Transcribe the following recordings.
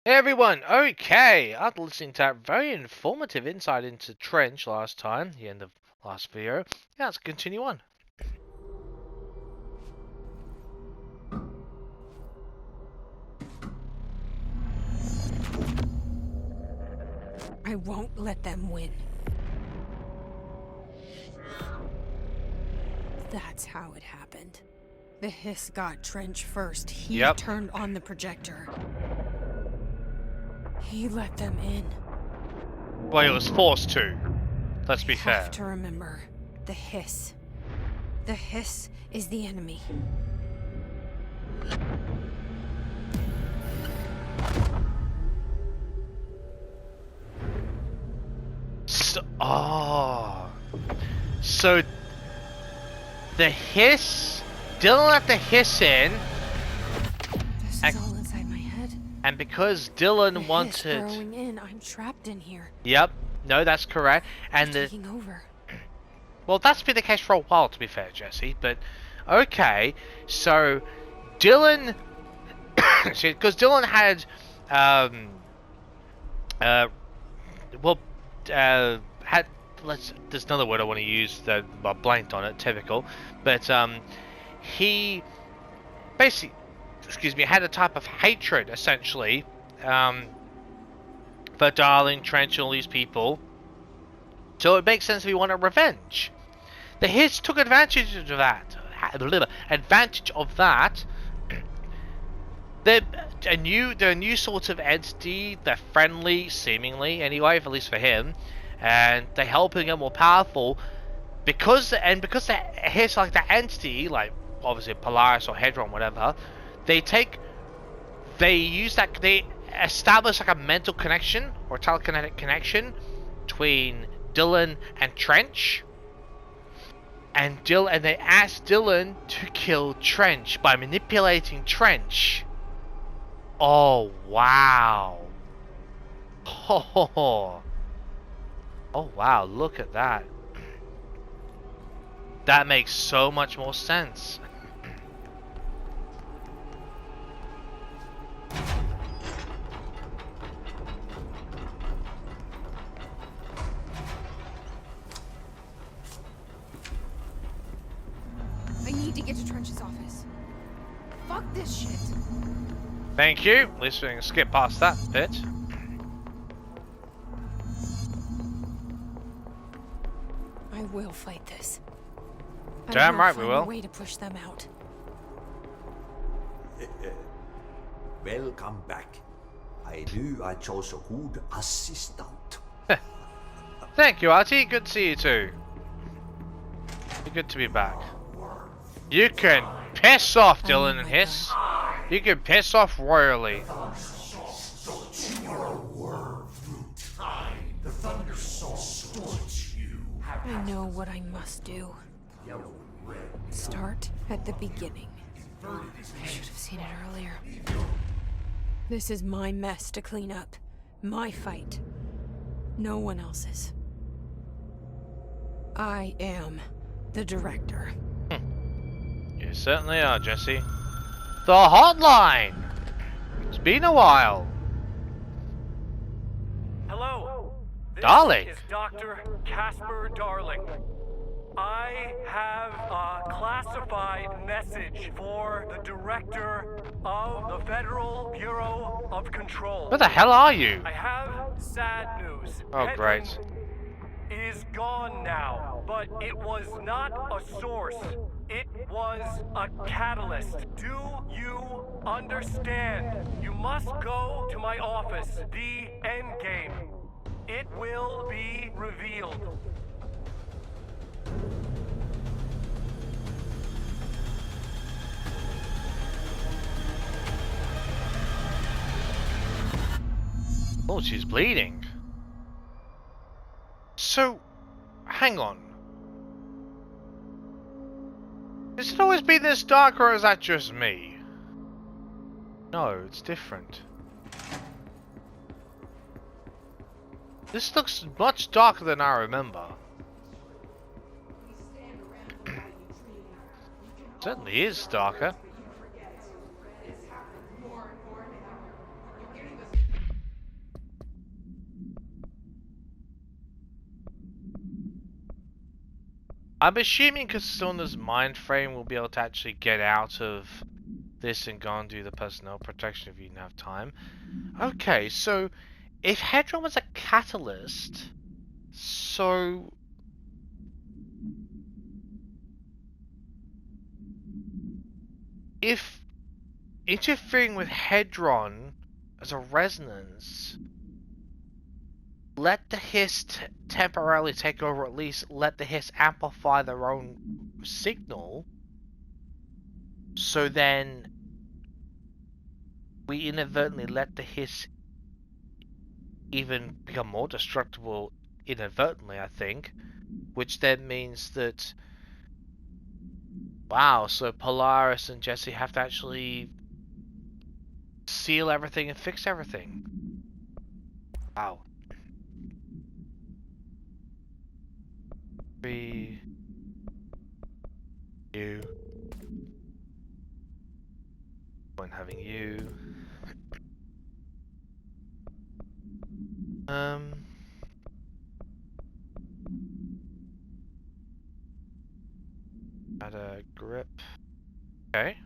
Hey everyone, okay, after listening to that very informative insight into Trench last time, the end of last video, let's continue on. I won't let them win. That's how it happened. The Hiss got Trench first. He turned on the projector. He let them in. Well, he was forced to. Let's be fair. You have to remember, the Hiss. The Hiss is the enemy. So the Hiss, Dylan let the Hiss in. This is all inside my head. And because Dylan the wanted... Hiss growing in, I'm trapped in here. Yep, no, that's correct. And taking over. Well, that's been the case for a while, to be fair, Jesse. But okay, so Dylan, because Dylan had, had. There's another word I want to use that I blanked on it. Typical, but he basically, had a type of hatred essentially, for Darling, Trench, and all these people. So it makes sense if he wanted revenge. The Hiss took advantage of that. They're a new sort of entity. They're friendly, seemingly, anyway, at least for him, and they're helping him more powerful. Because the Hiss, like that entity, like obviously Polaris or Hedron, whatever, they establish like a mental connection or telekinetic connection between Dylan and Trench. And they asked Dylan to kill Trench by manipulating Trench. Oh wow. Oh wow, look at that. That makes so much more sense. I need to get to Trench's office. Fuck this shit. Thank you. At least we can skip past that bit. I will fight this. Damn right we will. A way to push them out. Welcome back. I knew I chose a good assistant. Thank you, Artie. Good to see you too. Good to be back. You can piss off, Dylan and Hiss. You can piss off royally. I know what I must do. Start at the beginning. I should have seen it earlier. This is my mess to clean up. My fight. No one else's. I am the director. You certainly are, Jesse. The hotline! It's been a while. Hello. Darling. This is Dr. Casper Darling. I have a classified message for the director of the Federal Bureau of Control. Where the hell are you? I have sad news. Oh, great. Is gone now, but it was not a source. It was a catalyst. Do you understand? You must go to my office, the Endgame. It will be revealed. Oh, she's bleeding. So, hang on. Has it always been this dark, or is that just me? No, it's different. This looks much darker than I remember. Certainly is darker. I'm assuming because still in this mind frame, we'll be able to actually get out of this and go and do the personnel protection if you didn't have time. Okay, so if Hedron was a catalyst, so if interfering with Hedron as a resonance, let the hiss temporarily take over, at least let the hiss amplify their own signal, so then we inadvertently let the hiss even become more destructible inadvertently, I think, which then means that, wow, so Polaris and Jesse have to actually seal everything and fix everything. Wow. 3 you when having you add a grip. Okay.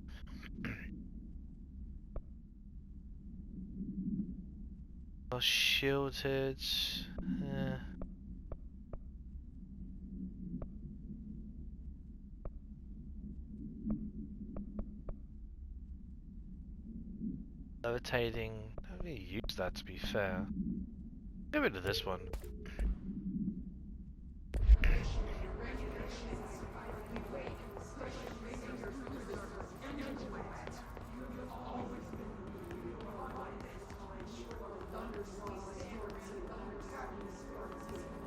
Well, shielded. Levitating. I don't really use that, to be fair. Get rid of this one.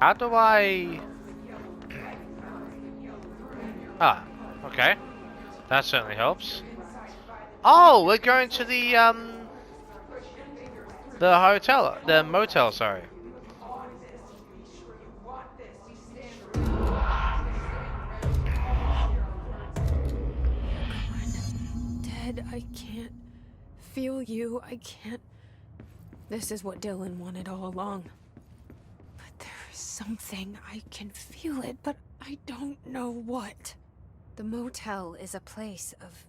How do I... Ah, okay. That certainly helps. Oh, we're going to the hotel, the motel, sorry. Dead, I can't feel you. I can't. This is what Dylan wanted all along. But there is something. I can feel it, but I don't know what. The motel is a place of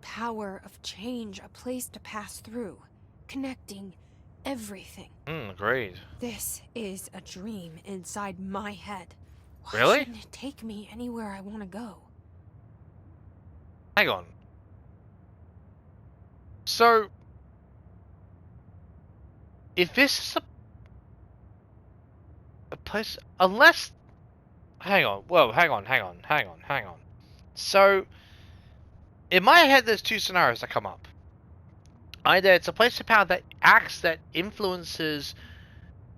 power, of change, a place to pass through, connecting everything. Great. This is a dream inside my head. Why Really? shouldn't it take me anywhere I want to go? Hang on. So, if this is a place, unless, hang on, whoa, hang on. So, in my head, there's two scenarios that come up. Either it's a place of power that acts, that influences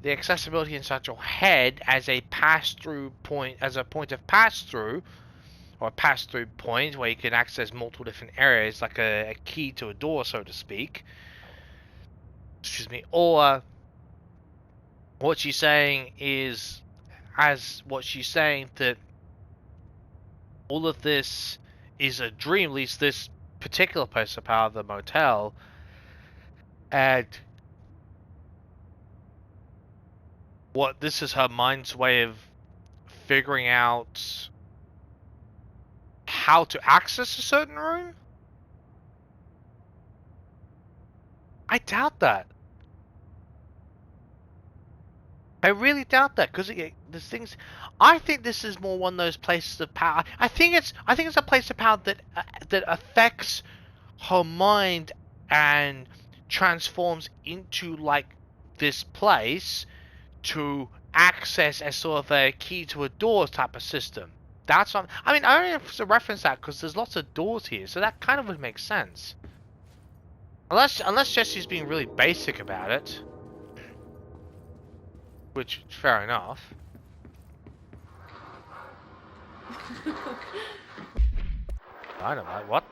the accessibility inside your head as a pass-through point, as a point of pass-through, or a pass-through point where you can access multiple different areas, like a key to a door, so to speak. Excuse me. Or what she's saying is, that all of this is a dream, at least this particular place of power, the motel, and what this is her mind's way of figuring out how to access a certain room? I doubt that. I really doubt that, because there's things. I think this is more one of those places of power. I think it's a place of power that affects her mind and transforms into like this place to access as sort of a key to a door type of system. That's what I mean. I don't know if it's a reference that, because there's lots of doors here, so that kind of would make sense. Unless Jesse's being really basic about it. Which, fair enough. Dynamite, what?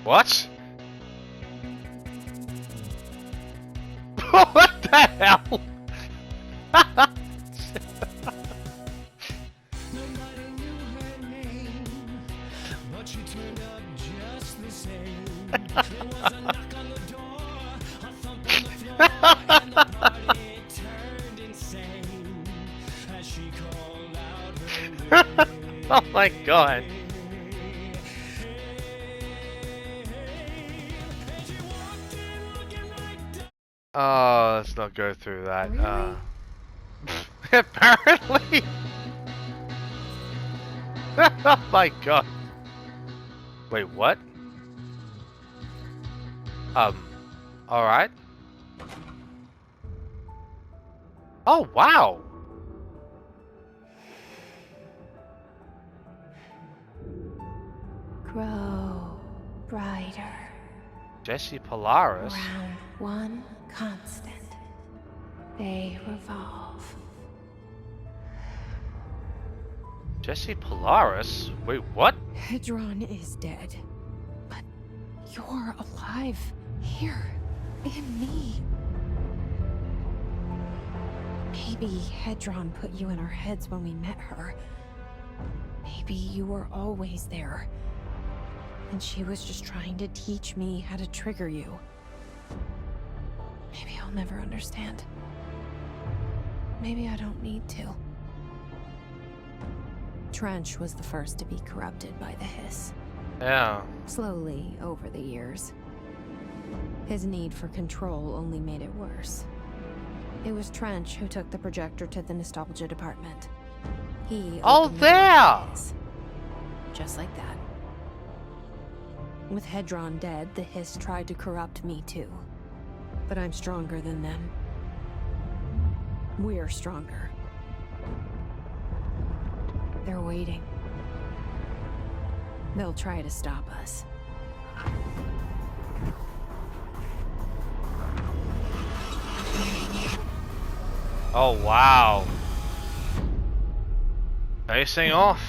What? What the hell? Oh my god. Oh, let's not go through that. Really? Apparently. Oh my god. Wait, what? Alright. Oh, wow. Grow brighter. Jesse Polaris. Around one constant. They revolve. Jesse Polaris? Wait, what? Hedron is dead. But you're alive. Here. In me. Maybe Hedron put you in our heads when we met her. Maybe you were always there. And she was just trying to teach me how to trigger you. Maybe I'll never understand. Maybe I don't need to. Trench was the first to be corrupted by the hiss. Yeah. Slowly, over the years. His need for control only made it worse. It was Trench who took the projector to the nostalgia department. He Oh, opened the there! eyes. Just like that. With Hedron dead, the hiss tried to corrupt me too. But I'm stronger than them. We're stronger. They're waiting. They'll try to stop us. Oh, wow. Facing off.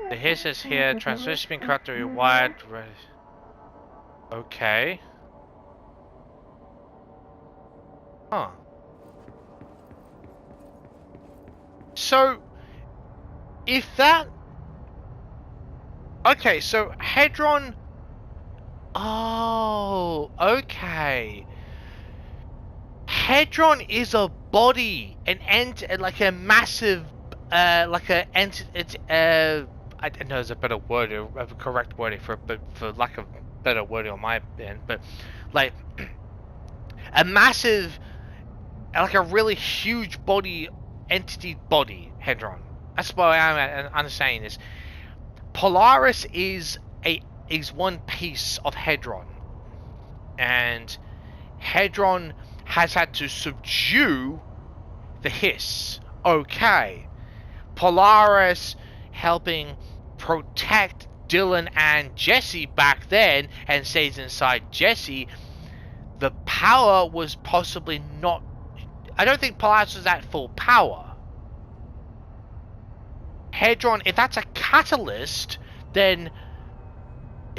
The hiss is here. Transmission being corrupted, rewired. Okay. Huh. So, if that... Okay, so Hedron... Oh, okay. Hedron is a body, like a massive, like a I don't know there's a better word, a correct wording for it, but for lack of better wording on my end, but like a massive, like a really huge body, body, Hedron. That's what I'm understanding this. Polaris is one piece of Hedron, and Hedron has had to subdue the hiss. Okay. Polaris helping protect Dylan and Jesse back then and stays inside Jesse. The power was possibly not... I don't think Polaris was at full power. Hedron, if that's a catalyst, then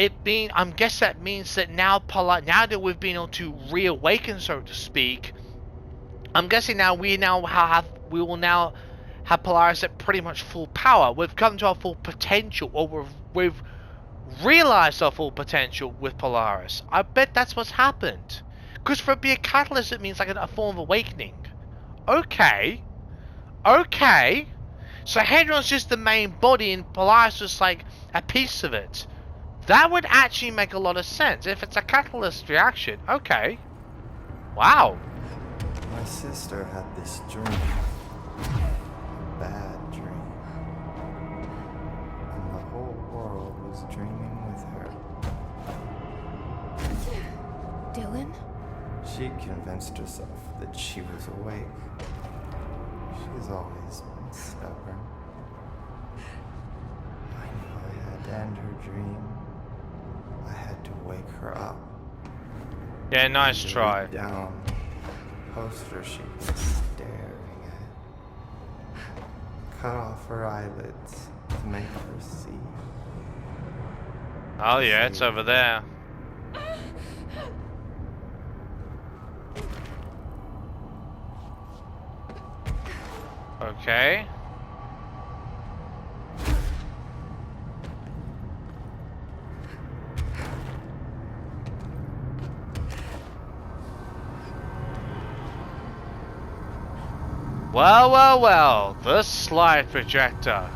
I guess that means that now that we've been able to reawaken, so to speak, I'm guessing we will now have Polaris at pretty much full power. We've come to our full potential, or we've realized our full potential with Polaris. I bet that's what's happened. Because for it to be a catalyst, it means like a form of awakening. Okay. Okay. So Hedron's just the main body and Polaris is like a piece of it. That would actually make a lot of sense if it's a catalyst reaction. Okay. Wow. My sister had this dream. A bad dream. And the whole world was dreaming with her. Dylan? She convinced herself that she was awake. She's always been stubborn. I knew I had to end her dream. I had to wake her up. Yeah, nice try. Down, poster she was staring at. Cut off her eyelids to make her see. Oh yeah, it's over there. Okay. Well, well, well, the slide projector.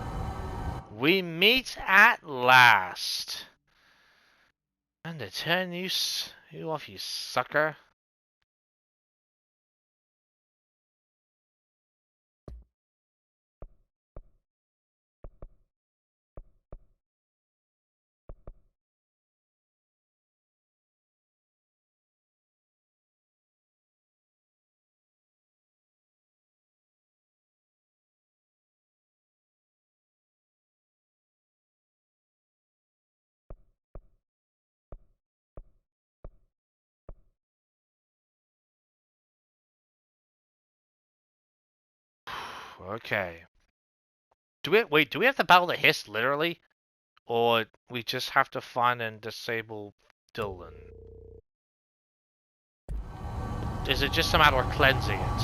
We meet at last. And to turn you off, you sucker. Okay. Do we have to battle the hiss literally? Or we just have to find and disable Dylan? Is it just a matter of cleansing it?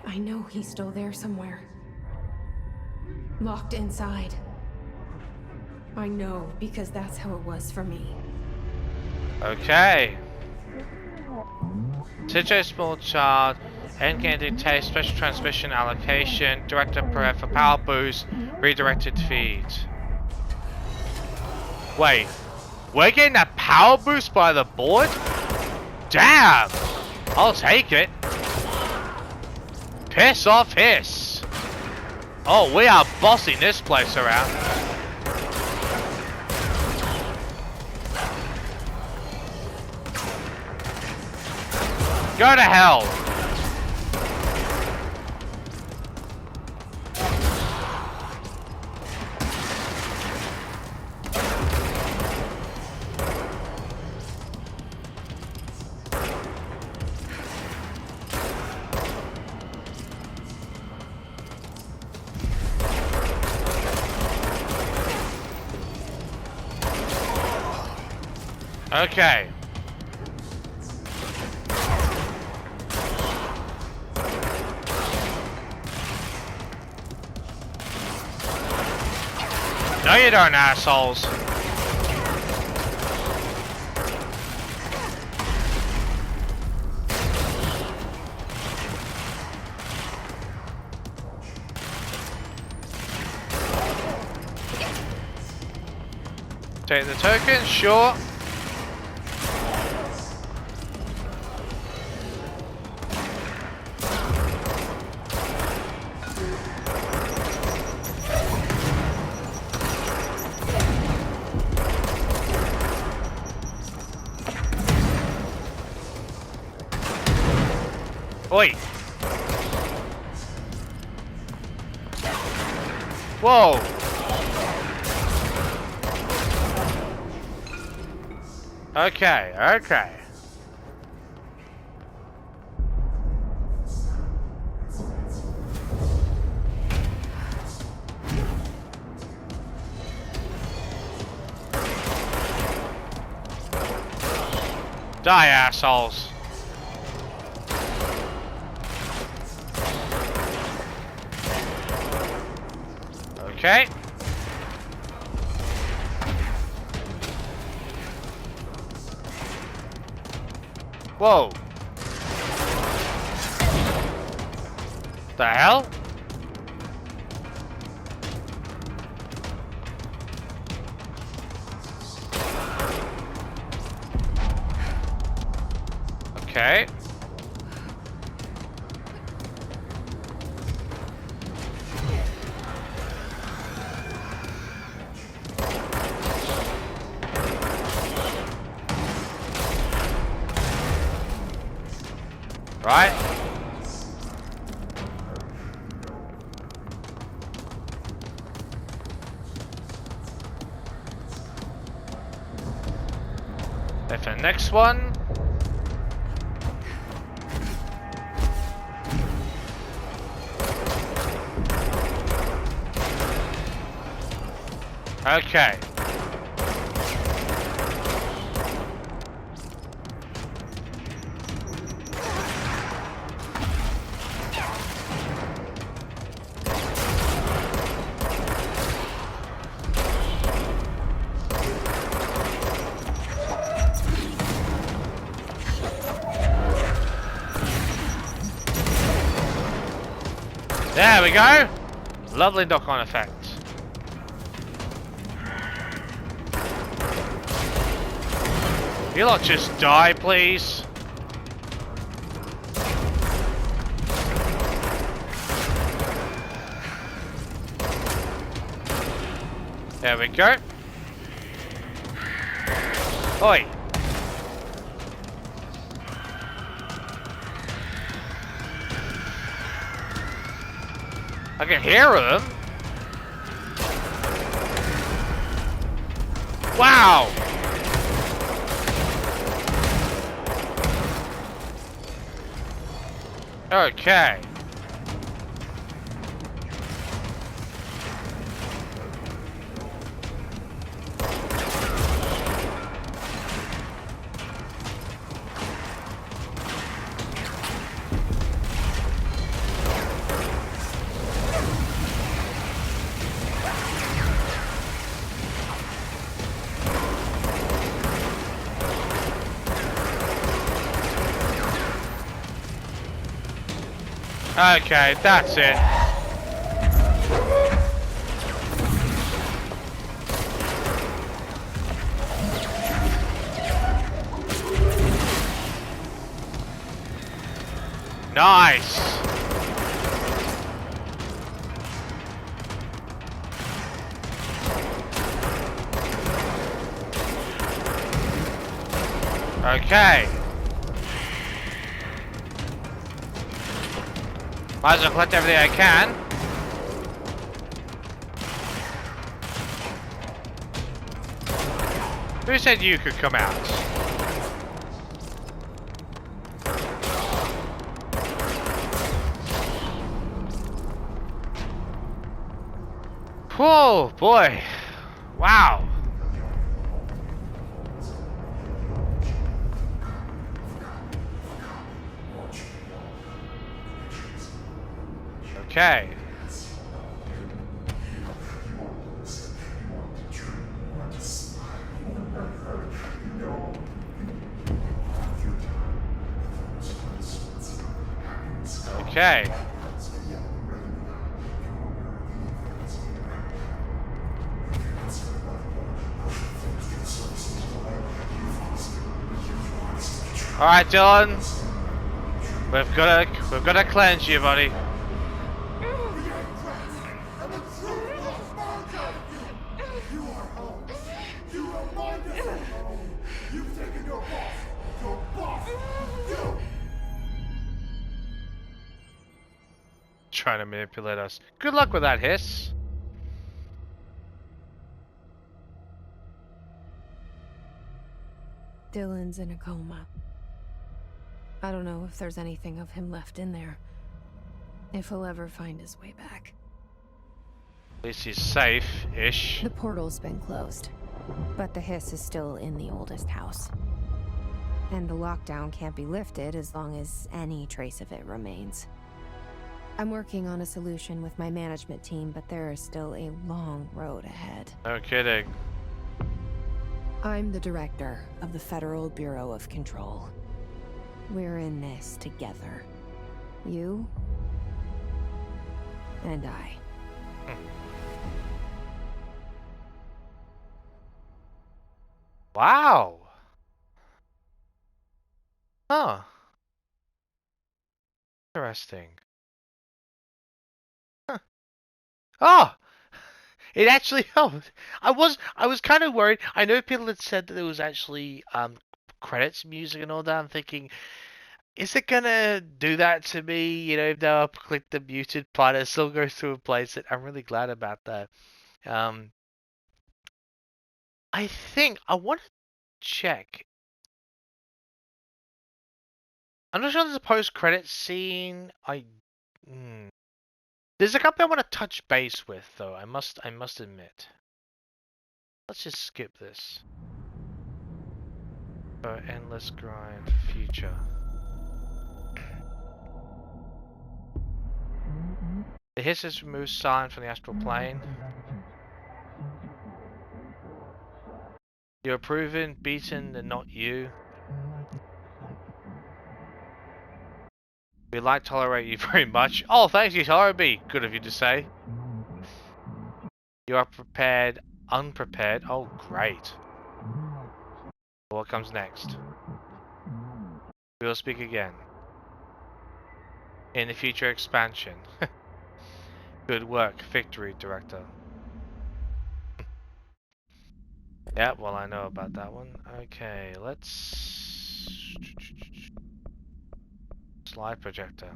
I know he's still there somewhere. Locked inside. I know, because that's how it was for me. Okay. Teach a small child. Endgame dictate special transmission allocation. Director for power boost. Redirected feed. Wait. We're getting a power boost by the board? Damn! I'll take it. Piss off hiss. Oh, we are bossing this place around. Go to hell. Okay. No, you don't, assholes. Take the token, sure. Oi! Whoa! Okay, okay. Die, assholes. Okay. Whoa. The hell? Okay. Right. And for the next one. Okay. There we go. Lovely knock-on effect. You lot just die, please. There we go. Oi. I can hear them. Wow. Okay. Okay, that's it. Nice. Okay. Might as well collect everything I can. Who said you could come out? Whoa, boy. Wow. Okay. Okay. All right, Dylan. We've got to cleanse you, buddy. Trying to manipulate us. Good luck with that, Hiss. Dylan's in a coma. I don't know if there's anything of him left in there. If he'll ever find his way back. At least he's safe-ish. The portal's been closed, but the hiss is still in the oldest house. And the lockdown can't be lifted as long as any trace of it remains. I'm working on a solution with my management team, but there is still a long road ahead. No kidding. I'm the director of the Federal Bureau of Control. We're in this together. You and I. Wow. Huh. Interesting. Huh. Oh! It actually helped. I was kind of worried. I know people had said that there was actually credits music and all that. I'm thinking, is it gonna do that to me? You know, if I click the muted part, it still goes to a place that I'm really glad about that. I think I want to check. I'm not sure there's a post-credit scene. There's a couple I want to touch base with, though. I must admit. Let's just skip this. Endless grind future. The hiss has removed sign from the astral plane. You're proven, beaten, and not you. We like tolerate you very much. Oh, thank you, tolerate me. Good of you to say. You are prepared, unprepared. Oh, great. What comes next? We will speak again. In the future expansion. Good work, victory, director. Yeah, well, I know about that one. Okay, let's... Slide projector.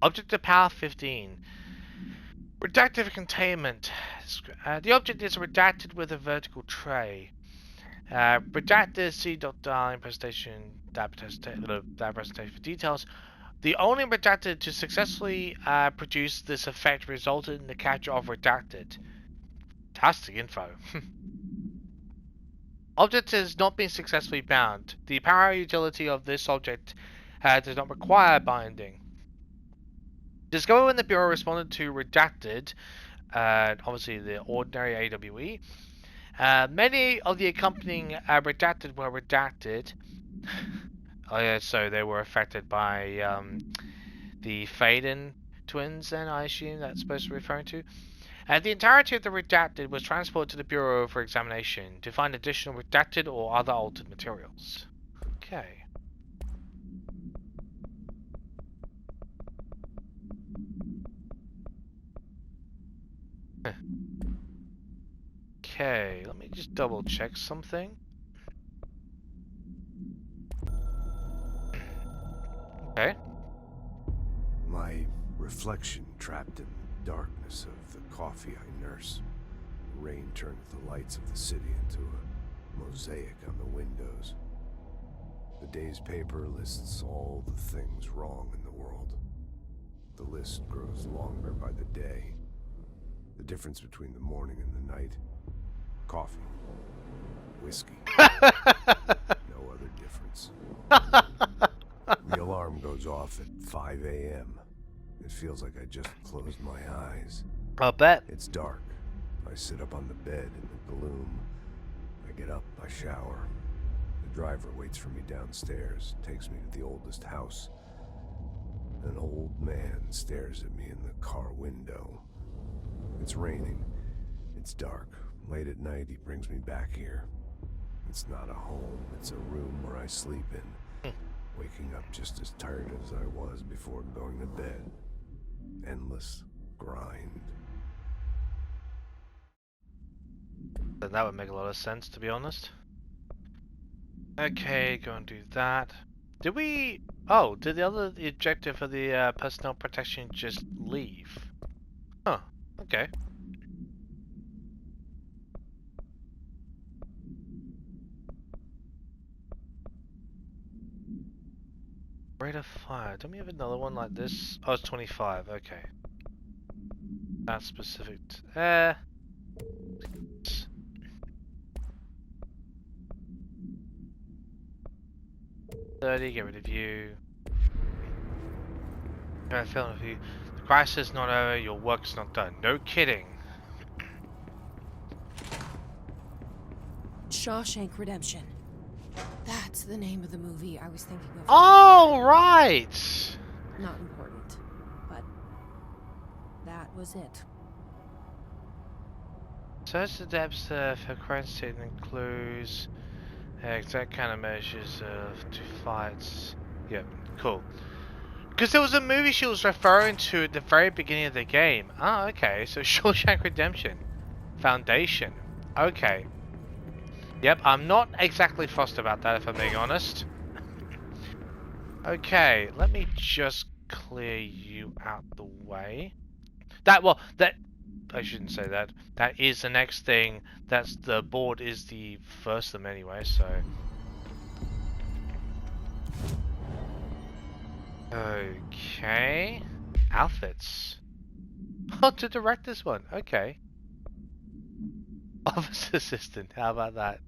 Object of power 15. Redactive containment. The object is redacted with a vertical tray. Redacted C.die presentation. That presentation for details. The only redacted to successfully produce this effect resulted in the capture of redacted. Fantastic info. Object has not been successfully bound. The power utility of this object does not require binding. Discovered when the Bureau responded to redacted, obviously the ordinary AWE. Many of the accompanying redacted were redacted. Oh yeah, so they were affected by the Faden twins, then I assume that's supposed to be referring to. The entirety of the redacted was transported to the Bureau for examination to find additional redacted or other altered materials. Okay. Okay, let me just double check something. Okay. My reflection trapped in the darkness of the coffee I nurse. The rain turned the lights of the city into a mosaic on the windows. The day's paper lists all the things wrong in the world. The list grows longer by the day. The difference between the morning and the night. Coffee. Whiskey. No other difference. The alarm goes off at 5 a.m. It feels like I just closed my eyes. I'll bet. It's dark. I sit up on the bed in the gloom. I get up, I shower. The driver waits for me downstairs, takes me to the oldest house. An old man stares at me in the car window. It's raining. It's dark. Late at night, he brings me back here. It's not a home, it's a room where I sleep in. Waking up just as tired as I was before going to bed. Endless grind. That would make a lot of sense, to be honest. Okay, go and do that. Did we... Oh, did the objective for the personnel protection just leave? Huh, okay. Rate of fire. Don't we have another one like this? Oh, it's 25. Okay. That's specific. 30. Get rid of you. I feel with you. The crisis is not over. Your work's not done. No kidding. Shawshank Redemption. That's the name of the movie I was thinking of. Oh, right. Not important, but that was it. Search the depths for crime statement includes exact kind of measures to fights. Yep, cool. Because there was a movie she was referring to at the very beginning of the game. Oh, okay. So Shawshank Redemption. Foundation. Okay. Yep, I'm not exactly fussed about that if I'm being honest. Okay, let me just clear you out the way. I shouldn't say that. That is the next thing. That's the board is the first of them anyway, so. Okay. Outfits. Oh, to direct this one. Okay. Office assistant. How about that?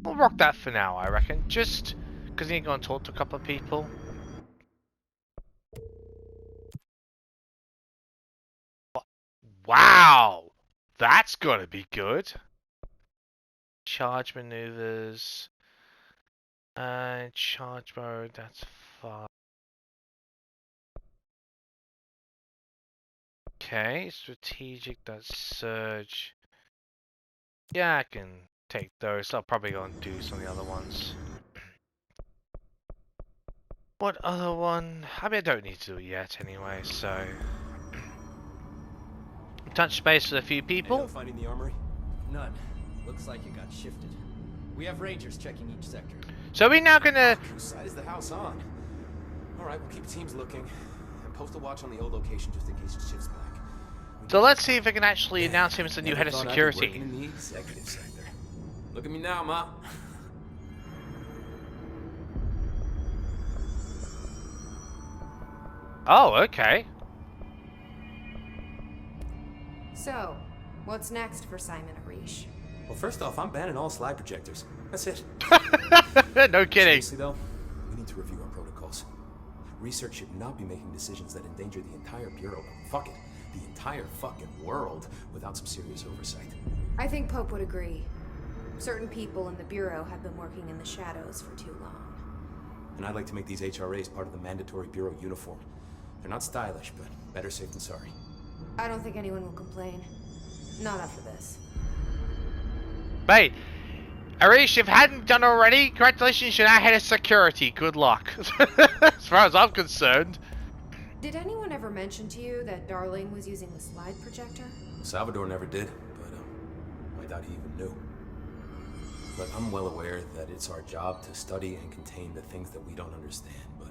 We'll rock that for now, I reckon. Just because you ain't gonna talk to a couple of people. Wow! That's gotta be good. Charge maneuvers. Charge mode, that's fine. Okay, strategic, that's surge. Yeah, I can take those. I'll probably go and do some of the other ones. What other one? I mean, I don't need to do it yet anyway, so... Touch space with a few people. Finding the armory? None. Looks like it got shifted. We have rangers checking each sector. So we're now gonna... Whose side is the house on? Alright, we'll keep teams looking. And post a watch on the old location just in case it shifts back. So let's see if we can actually announce him as the new head of security. In the executive sector. Look at me now, Ma. Oh, okay. So, what's next for Simon Arish? Well, first off, I'm banning all slide projectors. That's it. No kidding. Seriously, though, we need to review our protocols. Research should not be making decisions that endanger the entire Bureau. Fuck it. The entire fucking world without some serious oversight. I think Pope would agree. Certain people in the Bureau have been working in the shadows for too long. And I'd like to make these HRAs part of the mandatory Bureau uniform. They're not stylish, but better safe than sorry. I don't think anyone will complain. Not after this. Mate, Arish, if you hadn't done already, congratulations, you're now head of security. Good luck. As far as I'm concerned. Did anyone ever mention to you that Darling was using the slide projector? Salvador never did, but I doubt he even knew. But I'm well aware that it's our job to study and contain the things that we don't understand, but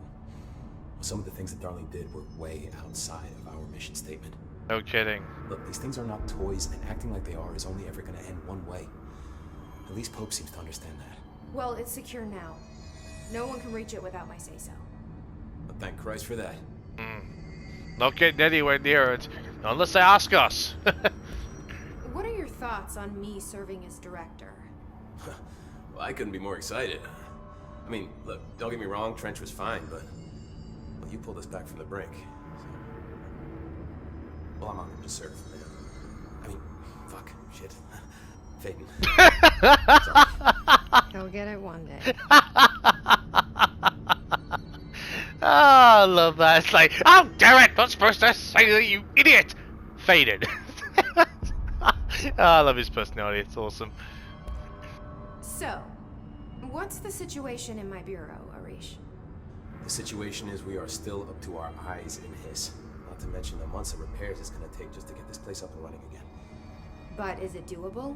some of the things that Darling did were way outside of our mission statement. No kidding. Look, these things are not toys, and acting like they are is only ever going to end one way. At least Pope seems to understand that. Well, it's secure now. No one can reach it without my say-so. But thank Christ for that. Not getting anywhere near it, unless they ask us. What are your thoughts on me serving as director? Well, I couldn't be more excited. I mean, look, don't get me wrong, Trench was fine, but well, you pulled us back from the brink. So... Well, I'm honored to serve, man. I mean, fuck, shit. Faden. He'll get it one day. Oh, I love that. It's like, oh, damn it, not supposed to say that, you idiot. Faded. Oh, I love his personality. It's awesome. So, what's the situation in my bureau, Arish? The situation is we are still up to our eyes in his. Not to mention the months of repairs it's gonna take just to get this place up and running again. But is it doable?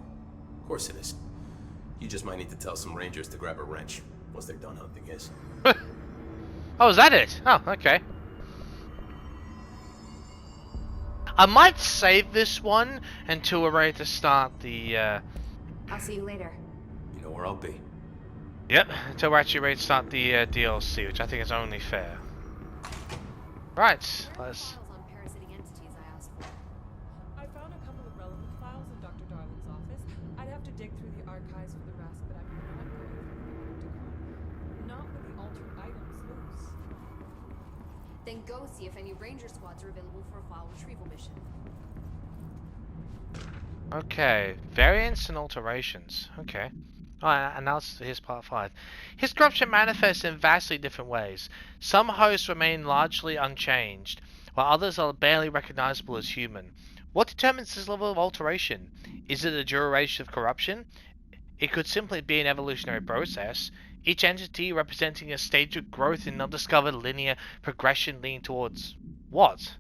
Of course it is. You just might need to tell some rangers to grab a wrench once they're done hunting his. Oh, is that it? Oh, okay. I might save this one until we're ready to start the, I'll see you later. You know where I'll be. Yep, until we're actually ready to start the DLC, which I think is only fair. Right, let's... I found a couple of relevant files in Dr. Darling's office. I'd have to dig through the archives for the rest, but I'm not going through the protocol. Not with the altered items loose. Then go see if any ranger squads are available for a file retrieval mission. Okay, variants and alterations. Okay. And now here's part 5. His corruption manifests in vastly different ways. Some hosts remain largely unchanged, while others are barely recognizable as human. What determines this level of alteration? Is it the duration of corruption? It could simply be an evolutionary process, each entity representing a stage of growth in an undiscovered linear progression leading towards what?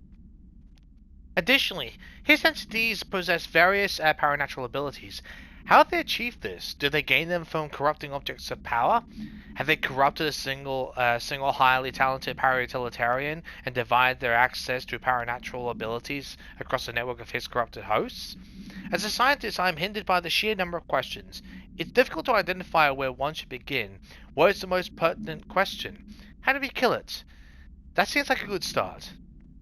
Additionally, his entities possess various paranatural abilities. How have they achieved this? Do they gain them from corrupting objects of power? Have they corrupted a single highly talented para-utilitarian and divided their access to paranatural abilities across a network of his corrupted hosts? As a scientist, I am hindered by the sheer number of questions. It's difficult to identify where one should begin. What is the most pertinent question? How do we kill it? That seems like a good start.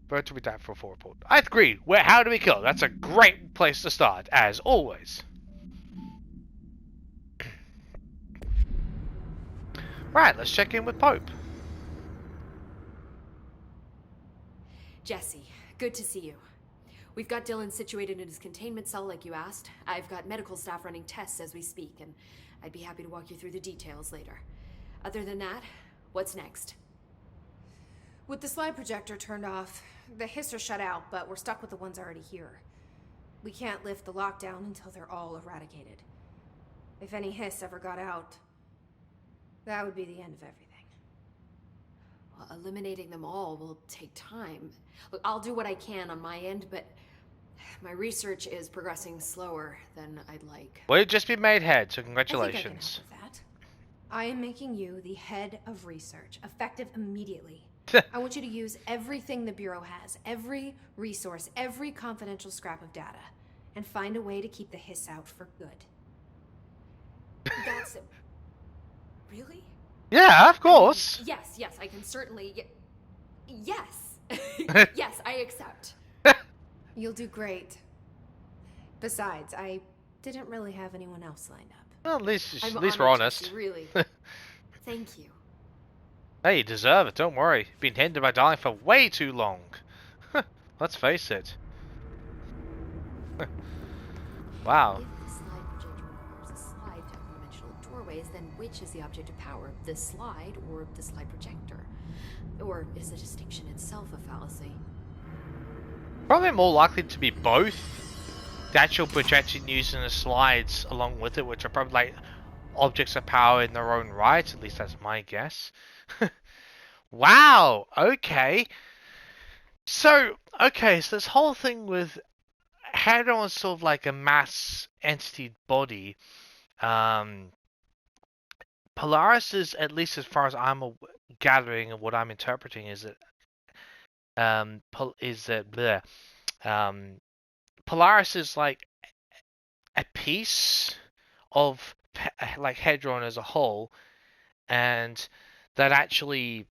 Bird to be that for a full report. I agree. How do we kill it? That's a great place to start, as always. Right, let's check in with Pope. Jesse, good to see you. We've got Dylan situated in his containment cell like you asked. I've got medical staff running tests as we speak, and I'd be happy to walk you through the details later. Other than that, what's next? With the slide projector turned off, the hiss are shut out, but we're stuck with the ones already here. We can't lift the lockdown until they're all eradicated. If any hiss ever got out, that would be the end of everything. Well, eliminating them all will take time. Look, I'll do what I can on my end, but my research is progressing slower than I'd like. Well, you've just been made head, so I congratulations. think I can help with that. I am making you the head of research, effective immediately. I want you to use everything the Bureau has, every resource, every confidential scrap of data, and find a way to keep the hiss out for good. That's it. Really? Yeah, of course. Yes, I can certainly... Yes. Yes, I accept. You'll do great. Besides, I didn't really have anyone else lined up. Well, at least I'm we're honored, honest. Jesse, really. Thank you. Hey, you deserve it, don't worry. Been hindered by Darling for way too long. Let's face it. Wow. If the slide projector requires a slide to dimensional doorways, then which is the object of power? The slide or the slide projector? Or is the distinction itself a fallacy? Probably more likely to be both. The actual projection using the slides along with it, which are probably like objects of power in their own right. At least that's my guess. Wow. Okay. So this whole thing with Hadron is sort of like a mass entity body. Polaris is, at least as far as I'm gathering and what I'm interpreting, is that Polaris is like a piece of like Hadron as a whole, and that actually.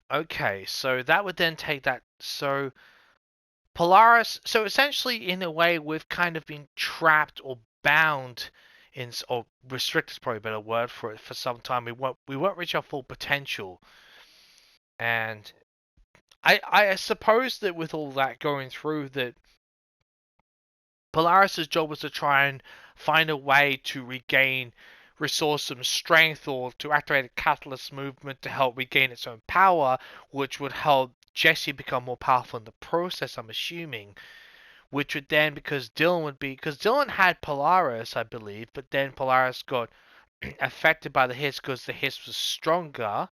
Okay, so that would then take that. So Polaris. So essentially, in a way, we've kind of been trapped or bound in, or restricted is probably a better word for it, for some time. We won't reach our full potential, and I suppose that with all that going through, that Polaris's job was to try and find a way to regain resource and strength, or to activate a catalyst movement to help regain its own power, which would help Jesse become more powerful in the process, I'm assuming. Which would then, because Dylan had Polaris, I believe, but then Polaris got affected by the hiss because the hiss was stronger.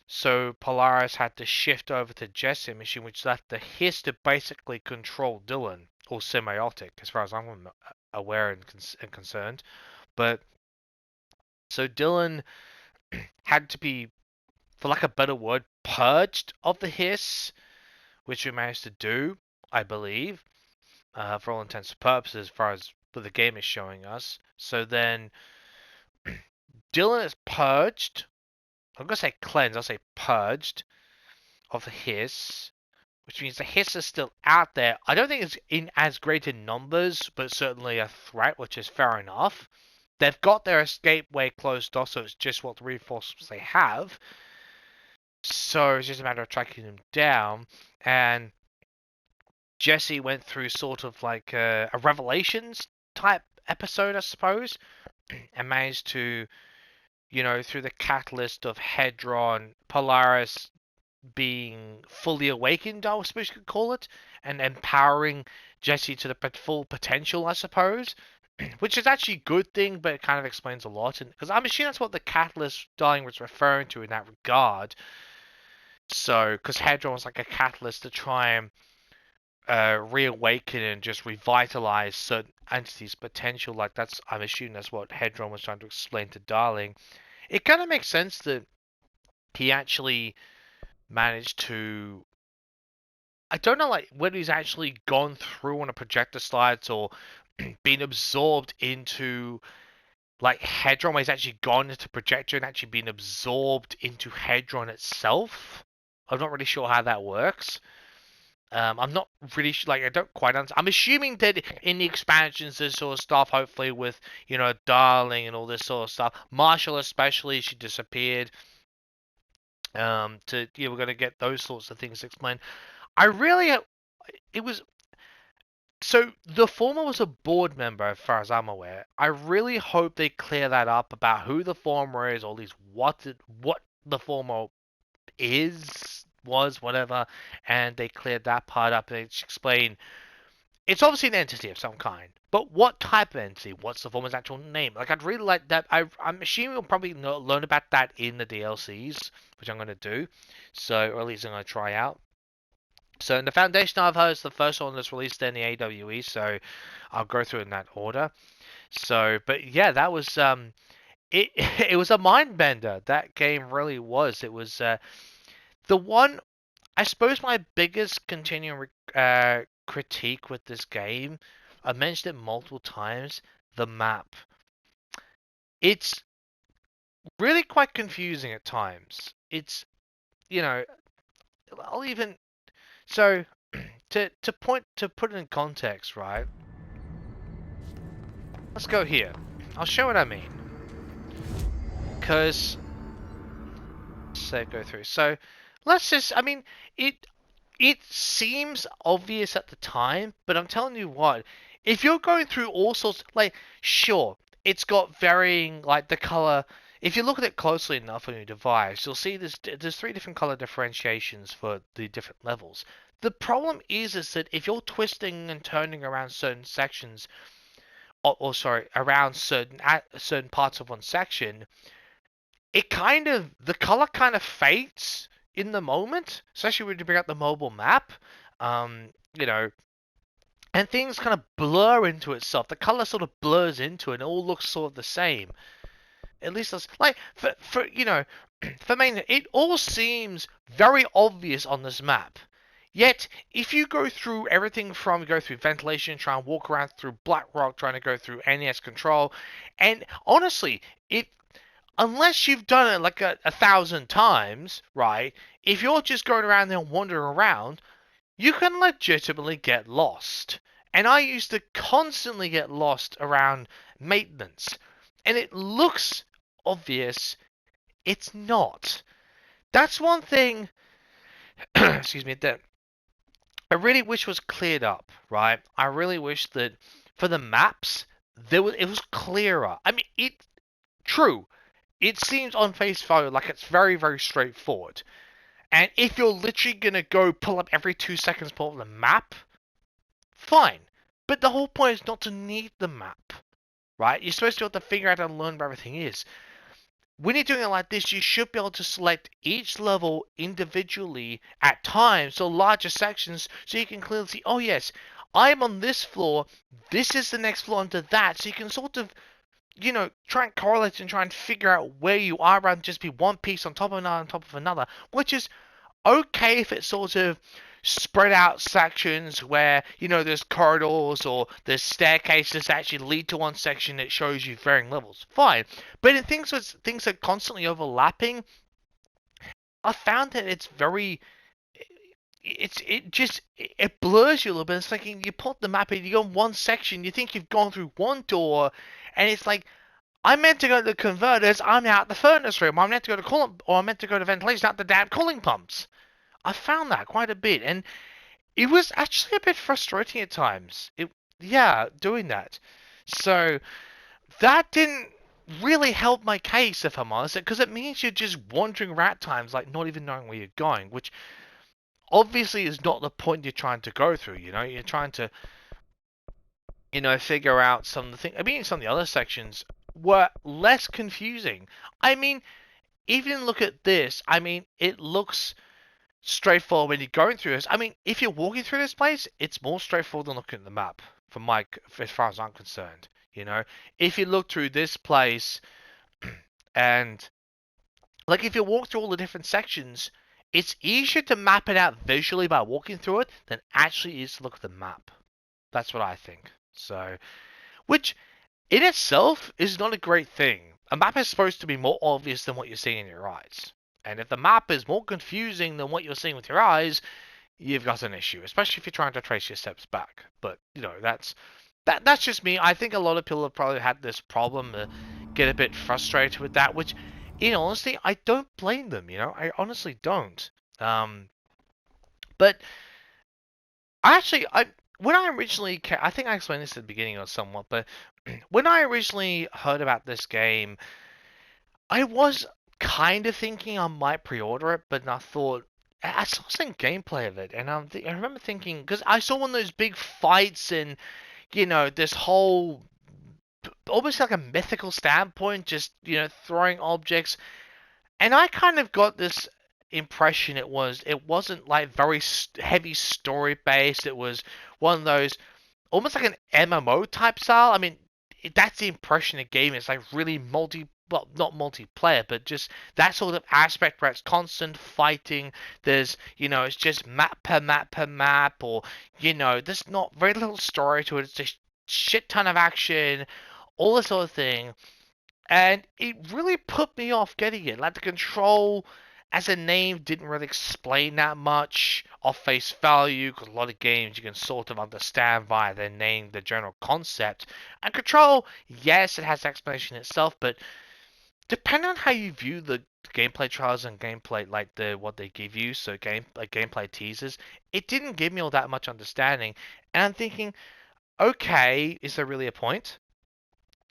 So Polaris had to shift over to Jesse machine, which left the hiss to basically control Dylan, or semiotic, as far as I'm aware and concerned. But so Dylan had to be, for lack of a better word, purged of the hiss, which we managed to do, I believe, for all intents and purposes, as far as what the game is showing us. So then Dylan is purged. I'm going to say cleansed, I'll say purged of the hiss, which means the hiss is still out there. I don't think it's in as great in numbers, but certainly a threat, which is fair enough. They've got their escape way closed off, so it's just what reinforcements they have. So it's just a matter of tracking them down. And Jesse went through sort of like a Revelations type episode, I suppose, and managed to, through the catalyst of Hadron, Polaris being fully awakened, I suppose you could call it, and empowering Jesse to the full potential, I suppose. Which is actually a good thing, but it kind of explains a lot. Because I'm assuming that's what the catalyst Darling was referring to in that regard. So, because Hadron was like a catalyst to try and reawaken and just revitalize certain entities' potential. Like I'm assuming that's what Hadron was trying to explain to Darling. It kind of makes sense that he actually managed to. I don't know, like whether he's actually gone through on a projector slides or been absorbed into like Hadron, where he's actually gone into projector and actually been absorbed into Hadron itself. I'm not really sure how that works. I'm not really I don't quite understand. I'm assuming that in the expansions, this sort of stuff, hopefully with, Darling and all this sort of stuff. Marshall especially, she disappeared. We're going to get those sorts of things explained. I really it was. So the former was a board member, as far as I'm aware. I really hope they clear that up about who the former is, or at least what the former was, whatever, and they cleared that part up and they explain it's obviously an entity of some kind. But what type of entity? What's the former's actual name? Like, I'd really like that. I'm assuming we'll probably learn about that in the DLCs, which I'm going to do. So, or at least I'm going to try out. So, in the Foundation I've heard is the first one that's released in the AWE, so I'll go through in that order. So, but yeah, that was it. It was a mind bender. That game really was. It was the one. I suppose my biggest continuing critique with this game, I mentioned it multiple times, the map. It's really quite confusing at times. It's, you know, I'll even so to put it in context, right? Let's go here. I'll show what I mean. Because say go through. So let's just I mean it seems obvious at the time, but I'm telling you what, if you're going through all sorts, like, sure, it's got varying, like, the color. If you look at it closely enough on your device, you'll see there's three different color differentiations for the different levels. The problem is that if you're twisting and turning around certain sections, or sorry, around certain parts of one section, the color kind of fades in the moment, especially when you bring out the mobile map. You know, and things kind of blur into itself. The color sort of blurs into it, and it all looks sort of the same. At least that's like for you know, for main, it all seems very obvious on this map. Yet, if you go through everything from go through ventilation, try and walk around through Black Rock, trying to go through NES control, and honestly, it unless you've done it like a thousand times, right? If you're just going around there and wandering around, you can legitimately get lost. And I used to constantly get lost around maintenance. And it looks obvious. It's not. That's one thing, excuse me, that I really wish was cleared up, right? I really wish that for the maps, it was clearer. I mean, true. It seems on face value like it's very, very straightforward. And if you're literally going to go pull up every 2 seconds, pull up the map, fine. But the whole point is not to need the map, right? You're supposed to be able to figure out and learn where everything is. When you're doing it like this, you should be able to select each level individually at times, so larger sections, so you can clearly see, oh yes, I'm on this floor, this is the next floor under that, so you can sort of, you know, try and correlate and try and figure out where you are rather than just be one piece on top of another on top of another, which is okay if it's sort of spread out sections where, you know, there's corridors or there's staircases that actually lead to one section that shows you varying levels. Fine. But in things are constantly overlapping, I found that it's very it blurs you a little bit. It's like you pull up the map and you go in one section, you think you've gone through one door, and it's like I meant to go to the converters, I'm now at the furnace room. I'm meant to go to coolant, or I'm meant to go to ventilation, not the damn cooling pumps. I found that quite a bit, and it was actually a bit frustrating at times. Doing that. So that didn't really help my case, if I'm honest, because it means you're just wandering around at times, like not even knowing where you're going, which obviously is not the point you're trying to go through. You know, you're trying to, you know, figure out some of the things. I mean, some of the other sections were less confusing. I mean, even look at this. I mean, it looks straightforward when you're going through this. I mean, if you're walking through this place, it's more straightforward than looking at the map, as far as I'm concerned. You know, if you look through this place, and like if you walk through all the different sections, it's easier to map it out visually by walking through it than actually is to look at the map. That's what I think. So, which in itself is not a great thing. A map is supposed to be more obvious than what you're seeing in your eyes. And if the map is more confusing than what you're seeing with your eyes, you've got an issue, especially if you're trying to trace your steps back. But, you know, that's just me. I think a lot of people have probably had this problem, get a bit frustrated with that, which, in honesty, I don't blame them, you know? I honestly don't. But I when I originally I think I explained this at the beginning or somewhat, but when I originally heard about this game, I was kind of thinking I might pre-order it, but I thought I saw some gameplay of it, and I remember thinking because I saw one of those big fights and this whole almost like a mythical standpoint, just throwing objects, and I kind of got this impression it wasn't like very heavy story based. It was one of those almost like an MMO type style. I mean, that's the impression it gave me. It's like really well, not multiplayer, but just that sort of aspect where it's constant fighting. There's, it's just map per map per map, or, there's not very little story to it. It's just shit ton of action, all this sort of thing. And it really put me off getting it. Like the control as a name didn't really explain that much off face value, because a lot of games you can sort of understand via their name, the general concept. And control, yes, it has explanation itself, but depending on how you view the gameplay trials and gameplay, like what they give you, so gameplay teasers, it didn't give me all that much understanding. And I'm thinking, okay, is there really a point?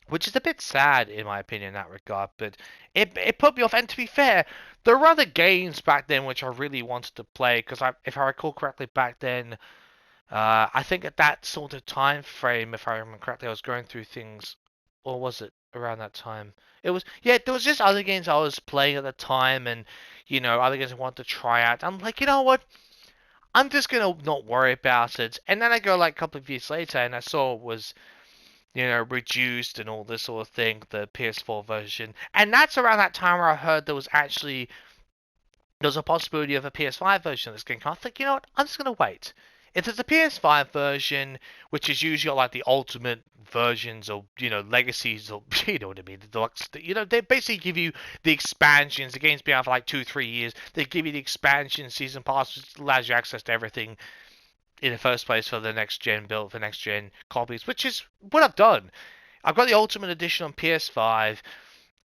Which is a bit sad in my opinion in that regard, but it put me off. And to be fair, there were other games back then which I really wanted to play, because if I recall correctly back then, I think at that sort of time frame, if I remember correctly, I was going through things, or was it around that time? It was, yeah, there was just other games I was playing at the time, and other games I wanted to try out. I'm like, you know what? I'm just gonna not worry about it. And then I go like a couple of years later, and I saw it was reduced and all this sort of thing, the PS4 version. And that's around that time where I heard there's a possibility of a PS5 version of this game. I think, you know what, I'm just going to wait. If there's a PS5 version, which is usually like the ultimate versions or, legacies or, you know what I mean, the deluxe, they basically give you the expansions. The game's been out for like 2-3 years. They give you the expansion season pass, which allows you access to everything in the first place for the next gen build, for next gen copies, which is what I've done. I've got the Ultimate Edition on PS5,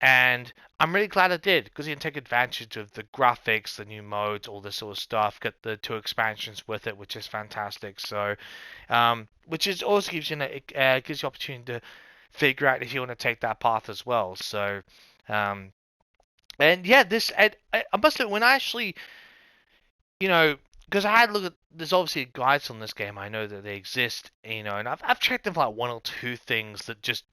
and I'm really glad I did, because you can take advantage of the graphics, the new modes, all this sort of stuff. Get the 2 expansions with it, which is fantastic. So, which is also gives you gives you opportunity to figure out if you want to take that path as well. So, and yeah, I must admit, when I actually because I had look at there's obviously guides on this game. I know that they exist, and I've checked them for like 1 or 2 things that just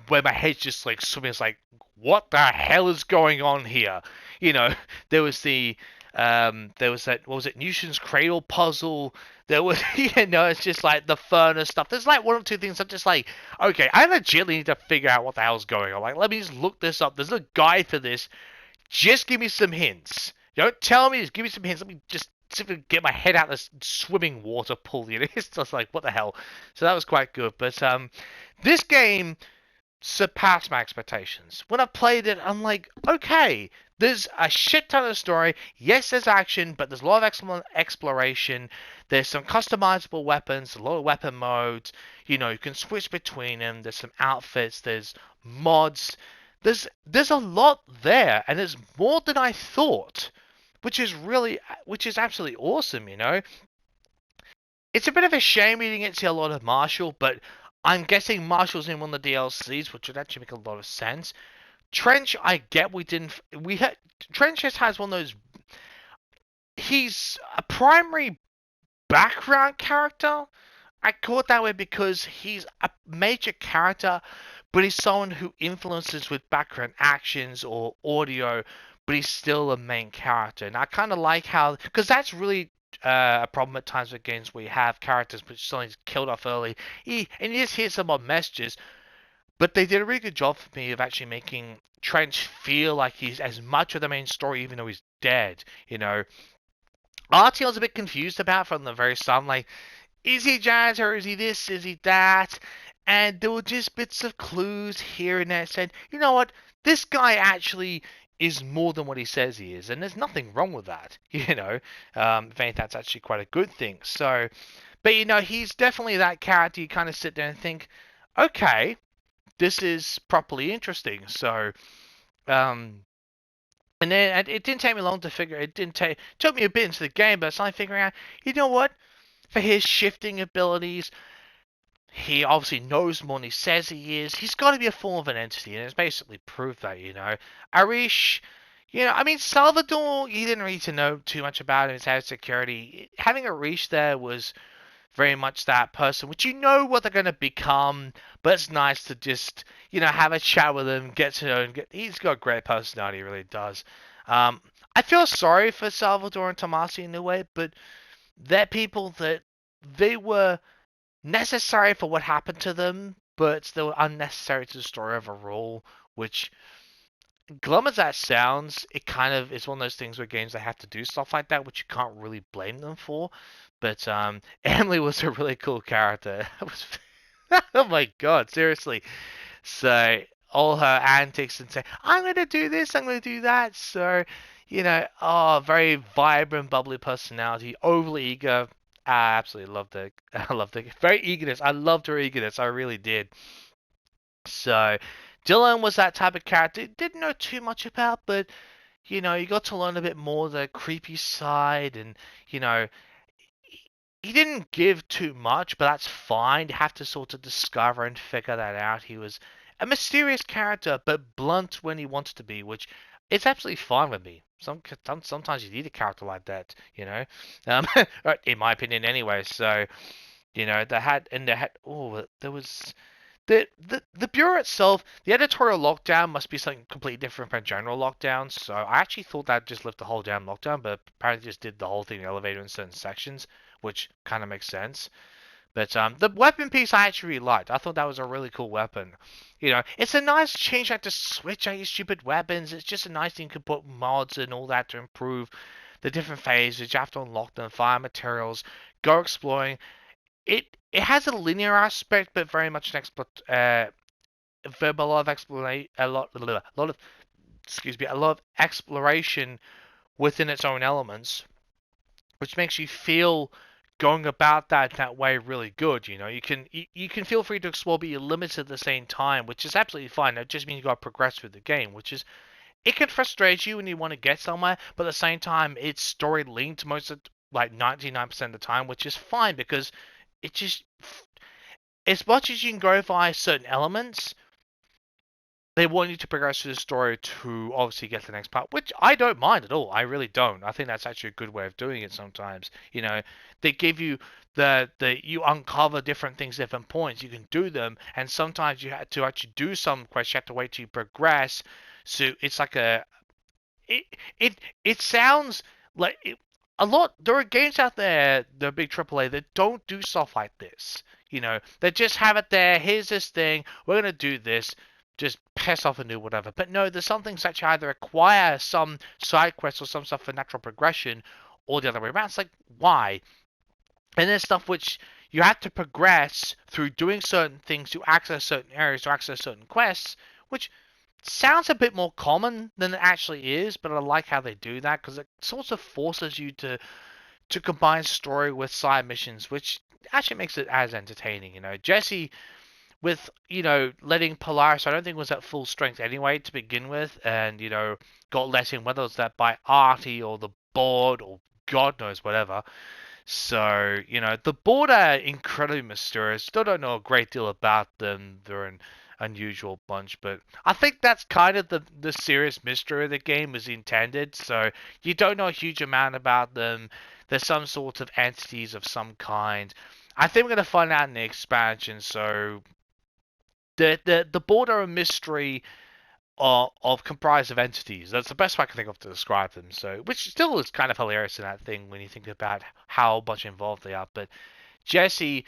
where my head's just like swimming. It's like, what the hell is going on here? You know, there was there was that, what was it, Newton's cradle puzzle. There was, it's just like the furnace stuff. There's like 1 or 2 things I'm just like, okay, I legitimately need to figure out what the hell's going on. Like, let me just look this up. There's a guide for this. Just give me some hints. Don't tell me, just give me some hints. Let me just simply get my head out of this swimming water pool. It's just like, what the hell? So that was quite good. But this game surpassed my expectations. When I played it, I'm like, okay, there's a shit ton of story. Yes, there's action, but there's a lot of exploration. There's some customizable weapons, a lot of weapon modes. You can switch between them. There's some outfits. There's mods. There's a lot there, and there's more than I thought, which is absolutely awesome. It's a bit of a shame we didn't get to see a lot of Marshall, but I'm guessing Marshall's in one of the DLCs, which would actually make a lot of sense. Trench, I get Trench just has one of those. He's a primary background character. I call it that way because he's a major character, but he's someone who influences with background actions or audio, but he's still a main character. And I kind of like how, because that's really a problem at times with games where you have characters but suddenly killed off early, and you just hear some odd messages. But they did a really good job for me of actually making Trench feel like he's as much of the main story, even though he's dead. RTL's a bit confused about from the very start. I'm like, is he janitor? Is he this? Is he that? And there were just bits of clues here and there that said, you know what? This guy actually is more than what he says he is. And there's nothing wrong with that. If anything, that's actually quite a good thing. So, but he's definitely that character you kind of sit there and think, okay, this is properly interesting. So, and then it didn't take me long to figure. It took me a bit into the game, but I started figuring out, you know what? for his shifting abilities. He obviously knows more than he says he is. He's got to be a form of an entity, and it's basically proved that, Arish, I mean, Salvador, you didn't really to know too much about him. His head of security. Having Arish there was very much that person, which you know what they're going to become, but it's nice to just, have a chat with him, get to know him. He's got a great personality, he really does. I feel sorry for Salvador and Tomasi in a way, but they're people that they were necessary for what happened to them, but still unnecessary to the story overall, which, glum as that sounds, it kind of is one of those things where games they have to do stuff like that, which you can't really blame them for. But Emily was a really cool character. Oh my god, seriously. So all her antics and say, I'm gonna do this, I'm gonna do that. So, very vibrant, bubbly personality, overly eager. I absolutely loved it. I loved it. Very eagerness. I loved her eagerness. I really did. So, Dylan was that type of character. Didn't know too much about, but you got to learn a bit more of the creepy side, and you know, he didn't give too much, but that's fine. You have to sort of discover and figure that out. He was a mysterious character, but blunt when he wanted to be, which is absolutely fine with me. Sometimes you need a character like that. In my opinion, anyway. So, there was the Bureau itself, the editorial lockdown must be something completely different from general lockdown. So I actually thought that just left the whole damn lockdown, but apparently just did the whole thing in the elevator in certain sections, which kind of makes sense. But the weapon piece I actually really liked. I thought that was a really cool weapon. It's a nice change like to switch out your stupid weapons. It's just a nice thing you can put mods and all that to improve the different phases. You have to unlock them, find materials, go exploring. It has a linear aspect, but very much an a lot of explanation, a lot of excuse me, a lot of exploration within its own elements, which makes you feel going about that way really good. You can feel free to explore, but you're limited at the same time, which is absolutely fine. That just means you got to progress through the game, which is it can frustrate you when you want to get somewhere, but at the same time, it's story linked most of like 99% of the time, which is fine because it just as much as you can go via certain elements, they want you to progress through the story to obviously get to the next part, which I don't mind at all. I really don't. I think that's actually a good way of doing it sometimes. They give you you uncover different things, different points. You can do them, and sometimes you have to actually do some quests. You have to wait till you progress. So it's like it it sounds like a lot. There are games out there, the big AAA, that don't do stuff like this. They just have it there. Here's this thing. We're gonna do this. Just pass off and do whatever. But no, there's some things that you either acquire some side quests or some stuff for natural progression, or the other way around. It's like, why? And there's stuff which you have to progress through doing certain things to access certain areas, to access certain quests, which sounds a bit more common than it actually is, but I like how they do that because it sort of forces you to combine story with side missions, which actually makes it as entertaining. Jesse with letting Polaris, I don't think was at full strength anyway to begin with, and got let in, whether it's that by Artie or the board or God knows whatever. So the board are incredibly mysterious. Still don't know a great deal about them. They're an unusual bunch, but I think that's kind of the serious mystery of the game was intended. So you don't know a huge amount about them. There's some sort of entities of some kind. I think we're gonna find out in the expansion. So the board are a mystery of comprised of entities. That's the best way I can think of to describe them. So, which still is kind of hilarious in that thing when you think about how much involved they are. But Jesse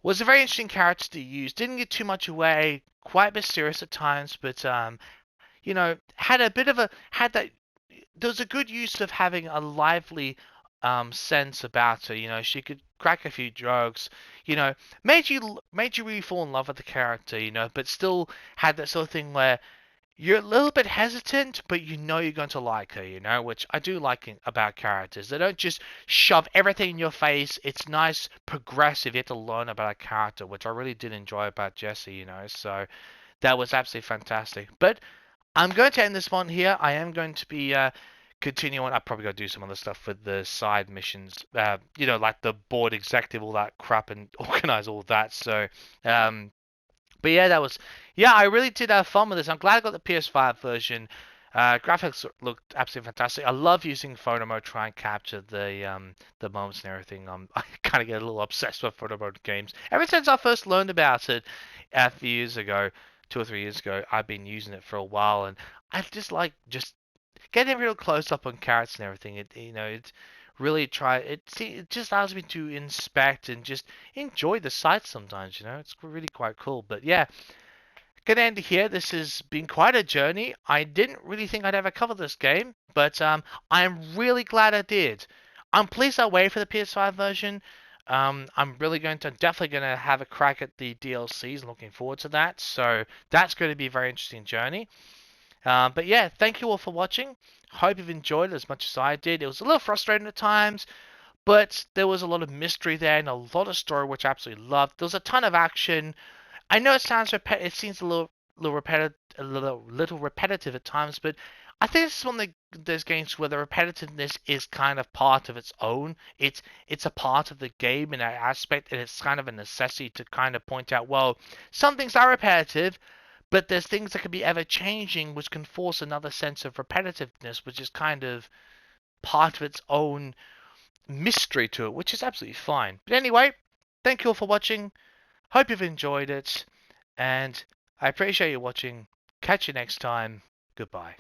was a very interesting character to use. Didn't get too much away. Quite mysterious at times, but had a bit of a had that. There was a good use of having a lively sense about her. She could crack a few jokes. Made you really fall in love with the character. But still had that sort of thing where you're a little bit hesitant, but you're going to like her, which I do like about characters. They don't just shove everything in your face. It's nice, progressive. You have to learn about a character, which I really did enjoy about Jesse, so that was absolutely fantastic. But I'm going to end this one here. I am going to be continue on. I probably got to do some other stuff with the side missions, like the board executive, all that crap, and organize all that. So, but yeah, I really did have fun with this. I'm glad I got the PS5 version. Graphics looked absolutely fantastic. I love using photo mode to try and capture the moments and everything. I kind of get a little obsessed with photo mode games. Ever since I first learned about it a few years ago, 2 or 3 years ago, I've been using it for a while, and I just getting real close up on carrots and everything. It's really it just allows me to inspect and just enjoy the sights sometimes. It's really quite cool. But yeah, gonna end here. This has been quite a journey. I didn't really think I'd ever cover this game, but I'm really glad I did. I'm pleased I waited for the PS5 version. I'm definitely gonna have a crack at the DLCs. Looking forward to that. So that's going to be a very interesting journey. But yeah, thank you all for watching. Hope you've enjoyed it as much as I did. It was a little frustrating at times, but there was a lot of mystery there and a lot of story, which I absolutely loved. There was a ton of action. I know it seems a little repetitive, little repetitive at times, but I think this is one of those games where the repetitiveness is kind of part of its own. It's a part of the game in that aspect, and it's kind of a necessity to kind of point out, well, some things are repetitive, but there's things that can be ever changing, which can force another sense of repetitiveness, which is kind of part of its own mystery to it, which is absolutely fine. But anyway, thank you all for watching. Hope you've enjoyed it, and I appreciate you watching. Catch you next time. Goodbye.